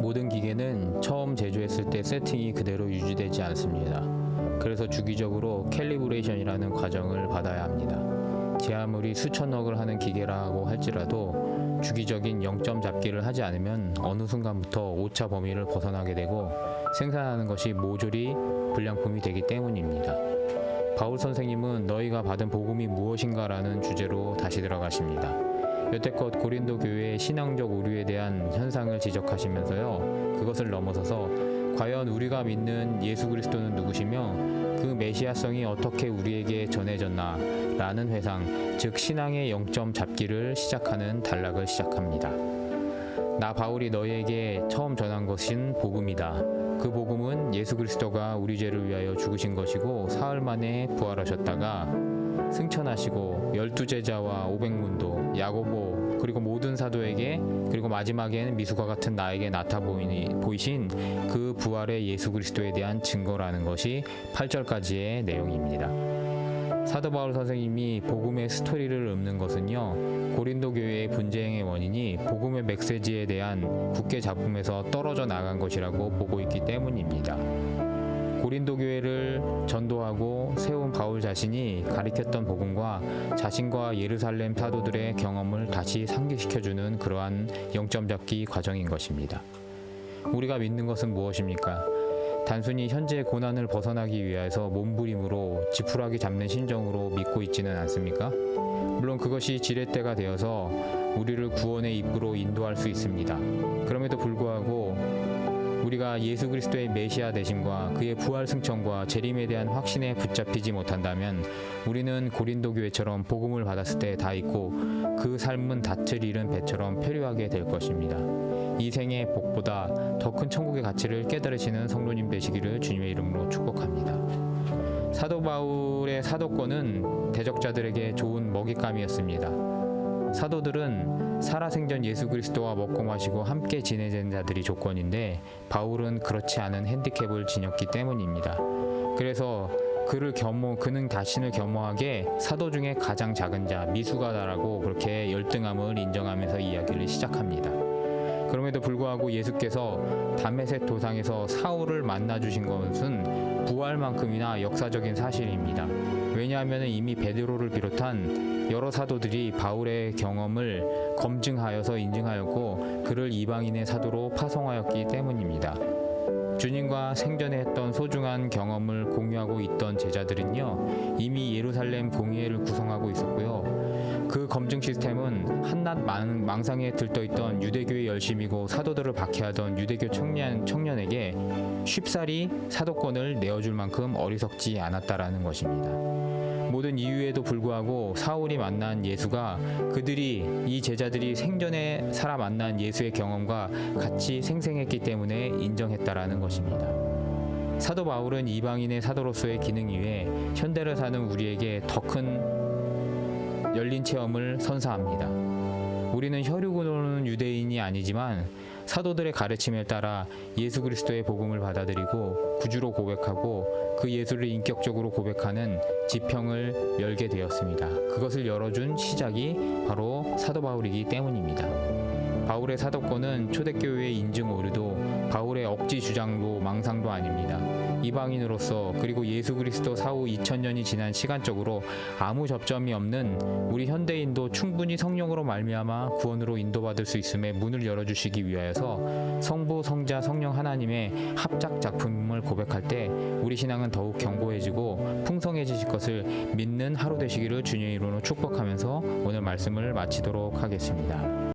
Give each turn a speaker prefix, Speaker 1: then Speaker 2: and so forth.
Speaker 1: 모든 기계는 처음 제조했을 때 세팅이 그대로 유지되지 않습니다. 그래서 주기적으로 캘리브레이션이라는 과정을 받아야 합니다. 제 아무리 수천억을 하는 기계라고 할지라도 주기적인 0점 잡기를 하지 않으면 어느 순간부터 오차 범위를 벗어나게 되고 생산하는 것이 모조리 불량품이 되기 때문입니다. 바울 선생님은 너희가 받은 복음이 무엇인가라는 주제로 다시 들어가십니다. 여태껏 고린도 교회의 신앙적 오류에 대한 현상을 지적하시면서요, 그것을 넘어서서 과연 우리가 믿는 예수 그리스도는 누구시며 그 메시아성이 어떻게 우리에게 전해졌나 라는 회상, 즉 신앙의 0점 잡기를 시작하는 단락을 시작합니다. 나 바울이 너희에게 처음 전한 것은 복음이다. 그 복음은 예수 그리스도가 우리 죄를 위하여 죽으신 것이고 사흘 만에 부활하셨다가 승천하시고 12제자와 500문도, 야고보, 그리고 모든 사도에게, 그리고 마지막에는 미수와 같은 나에게 보이신 그 부활의 예수 그리스도에 대한 증거라는 것이 8절까지의 내용입니다. 사도 바울 선생님이 복음의 스토리를 읊는 것은요, 고린도 교회의 분쟁의 원인이 복음의 메시지에 대한 굳게 잡음에서 떨어져 나간 것이라고 보고 있기 때문입니다. 고린도 교회를 전도하고 세운 바울 자신이 가리켰던 복음과 자신과 예루살렘 사도들의 경험을 다시 상기시켜주는 그러한 0점 잡기 과정인 것입니다. 우리가 믿는 것은 무엇입니까? 단순히 현재의 고난을 벗어나기 위해서 몸부림으로 지푸라기 잡는 심정으로 믿고 있지는 않습니까? 물론 그것이 지렛대가 되어서 우리를 구원의 입구로 인도할 수 있습니다. 그럼에도 불구하고 우리가 예수 그리스도의 메시아 되심과 그의 부활 승천과 재림에 대한 확신에 붙잡히지 못한다면 우리는 고린도 교회처럼 복음을 받았을 때 다 잊고 그 삶은 닻을 잃은 배처럼 표류하게 될 것입니다. 이 생의 복보다 더 큰 천국의 가치를 깨달으시는 성도님 되시기를 주님의 이름으로 축복합니다. 사도 바울의 사도권은 대적자들에게 좋은 먹잇감이었습니다. 사도들은 살아생전 예수 그리스도와 먹고 마시고 함께 지내는 자들이 조건인데 바울은 그렇지 않은 핸디캡을 지녔기 때문입니다. 그래서 그는 자신을 겸허하게 사도 중에 가장 작은 자, 미수가다라고 그렇게 열등함을 인정하면서 이야기를 시작합니다. 그럼에도 불구하고 예수께서 다메섹 도상에서 사울을 만나주신 것은 부활만큼이나 역사적인 사실입니다. 왜냐하면 이미 베드로를 비롯한 여러 사도들이 바울의 경험을 검증하여서 인증하였고 그를 이방인의 사도로 파송하였기 때문입니다. 주님과 생전에 했던 소중한 경험을 공유하고 있던 제자들은요, 이미 예루살렘 공회를 구성하고 있었고요. 그 검증 시스템은 한낱 망상에 들떠있던 유대교의 열심이고 사도들을 박해하던 유대교 청년에게 쉽사리 사도권을 내어줄 만큼 어리석지 않았다라는 것입니다. 모든 이유에도 불구하고 사울이 만난 예수가 이 제자들이 생전에 살아 만난 예수의 경험과 같이 생생했기 때문에 인정했다라는 것입니다. 사도 바울은 이방인의 사도로서의 기능 이외에 현대를 사는 우리에게 더 큰 열린 체험을 선사합니다. 우리는 혈육으로는 유대인이 아니지만 사도들의 가르침에 따라 예수 그리스도의 복음을 받아들이고 구주로 고백하고 그 예수를 인격적으로 고백하는 지평을 열게 되었습니다. 그것을 열어준 시작이 바로 사도 바울이기 때문입니다. 바울의 사도권은 초대교회의 인증 오류도 바울의 억지 주장도 망상도 아닙니다. 이방인으로서 그리고 예수 그리스도 사후 2000년이 지난 시간적으로 아무 접점이 없는 우리 현대인도 충분히 성령으로 말미암아 구원으로 인도받을 수 있음에 문을 열어주시기 위하여서 성부, 성자, 성령 하나님의 합작 작품을 고백할 때 우리 신앙은 더욱 견고해지고 풍성해지실 것을 믿는 하루 되시기를 주님의 이름으로 축복하면서 오늘 말씀을 마치도록 하겠습니다.